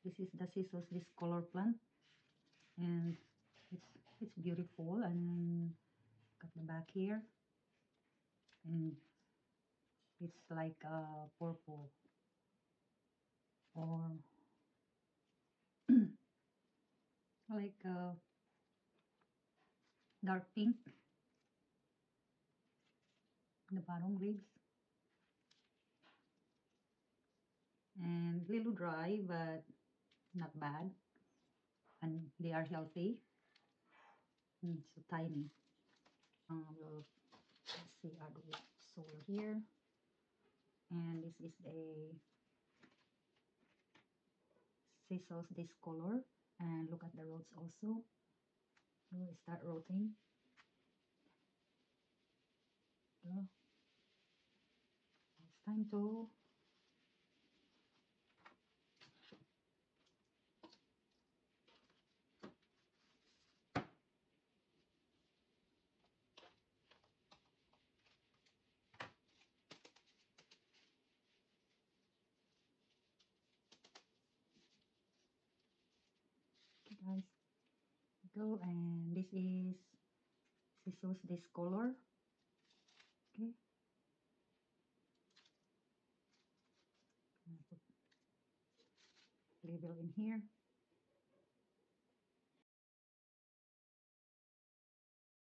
This is the scissors discolor plant, and it's beautiful. And got the back here, and it's like purple or like dark pink, the bottom leaves, and little dry but not bad, and they are healthy. So tiny. We'll let's see, add soil here, and this is a scissors discolor, and look at the roots also. We'll start rooting. So it's time to guys go, and this is scissors discolor. Okay, put label in here.